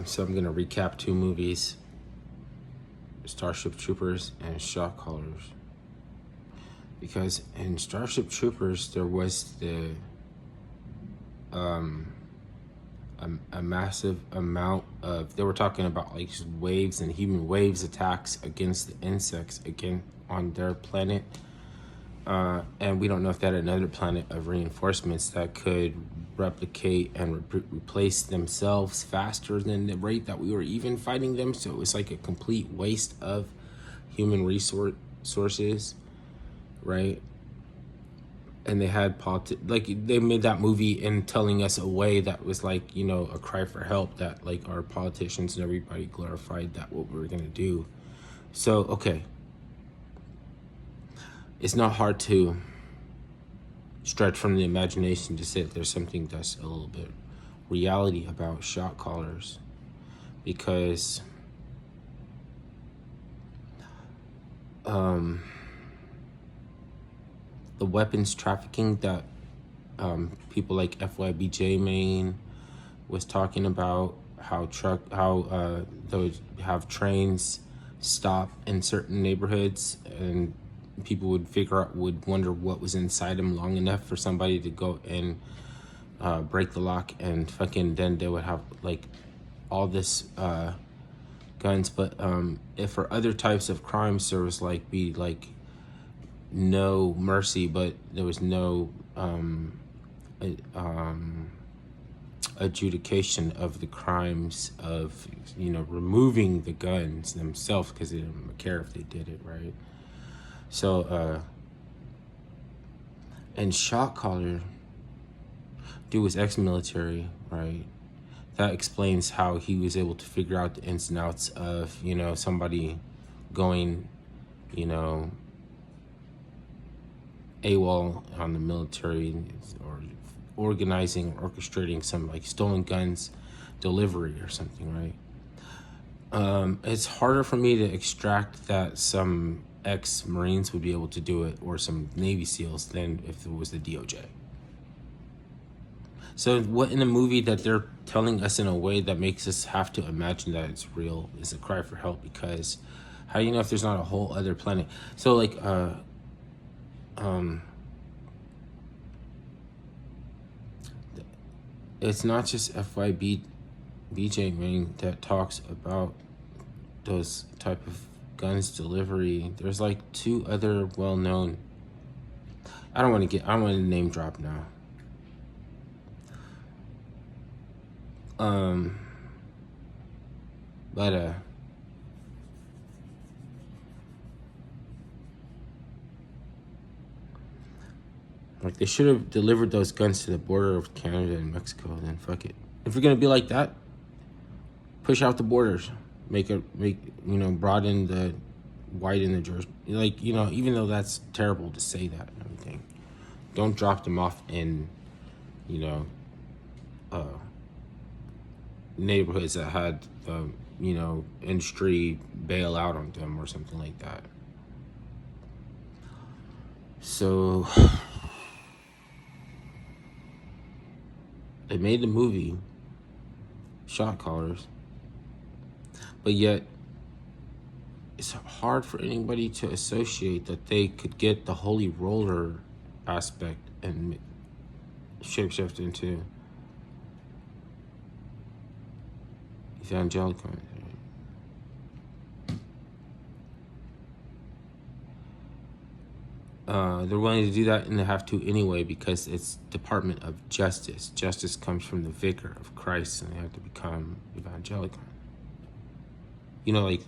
So I'm gonna recap two movies: Starship Troopers and Shot Callers. Because in Starship Troopers there was a massive amount of, they were talking about like just waves and human waves attacks against the insects again on their planet, and we don't know if that another planet of reinforcements that could replicate and replace themselves faster than the rate that we were even fighting them. So it was like a complete waste of human resources, right? And they had like they made that movie in telling us a way that was like, you know, a cry for help, that like our politicians and everybody glorified that what we were gonna do. So okay, it's not hard to stretch from the imagination to say that there's something that's a little bit reality about shot callers, because the weapons trafficking that people like FYBJ Maine was talking about, how they would have trains stop in certain neighborhoods and people would wonder what was inside them long enough for somebody to go and break the lock, and fucking then they would have like all this guns. But if for other types of crimes there was like no mercy, but there was no adjudication of the crimes of, you know, removing the guns themselves, because they didn't care if they did it, right? So and shot caller dude was ex-military, right? That explains how he was able to figure out the ins and outs of, you know, somebody going, you know, AWOL on the military, or organizing, orchestrating some like stolen guns delivery or something, right? It's harder for me to extract that some ex-Marines would be able to do it, or some Navy SEALs, than if it was the DOJ. So what in the movie that they're telling us in a way that makes us have to imagine that it's real is a cry for help, because how do you know if there's not a whole other planet? So like it's not just BJ Maine that talks about those type of guns delivery. There's like two other well-known, I don't want to name drop now. But like they should have delivered those guns to the border of Canada and Mexico. Then fuck it. If you're gonna be like that, push out the borders, broaden widen the jurisdiction. Like, you know, even though that's terrible to say that and everything, don't drop them off in, you know, neighborhoods that had industry bail out on them or something like that. So they made the movie Shot Callers, but yet it's hard for anybody to associate that they could get the holy roller aspect and shapeshift into evangelical. They're willing to do that, and they have to anyway, because it's Department of Justice. Justice comes from the vicar of Christ, and they have to become evangelical. You know, like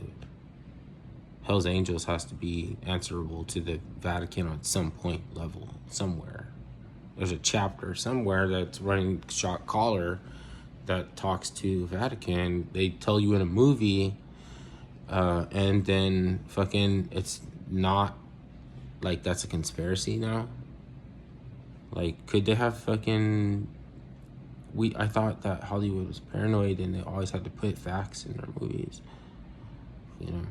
Hell's Angels has to be answerable to the Vatican on some point level somewhere. There's a chapter somewhere that's running Shot Caller that talks to Vatican. They tell you in a movie, and then fucking it's not like that's a conspiracy now. Like, could they have fucking... I thought that Hollywood was paranoid and they always had to put facts in their movies, you know.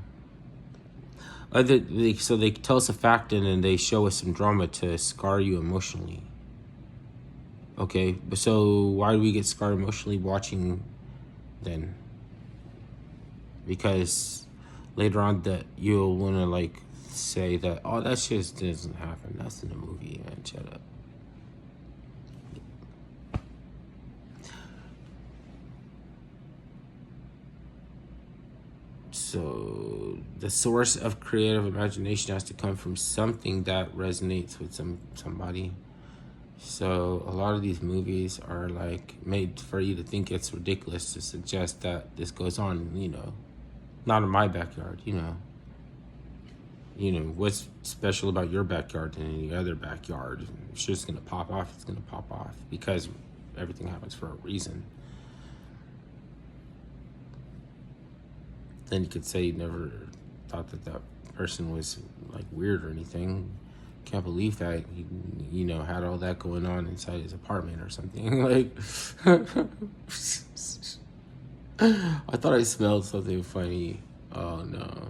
So they tell us a fact and then they show us some drama to scar you emotionally. Okay, but so why do we get scarred emotionally watching then? because later on that you'll want to like say that, oh, that shit just doesn't happen. That's in the movie, man. Shut up. So the source of creative imagination has to come from something that resonates with somebody. So a lot of these movies are like made for you to think it's ridiculous to suggest that this goes on, not in my backyard, what's special about your backyard than any other backyard? If shit's gonna pop off, it's gonna pop off because everything happens for a reason. Then you could say you never thought that person was like weird or anything. Can't believe that he, had all that going on inside his apartment or something. Like, I thought I smelled something funny. Oh no.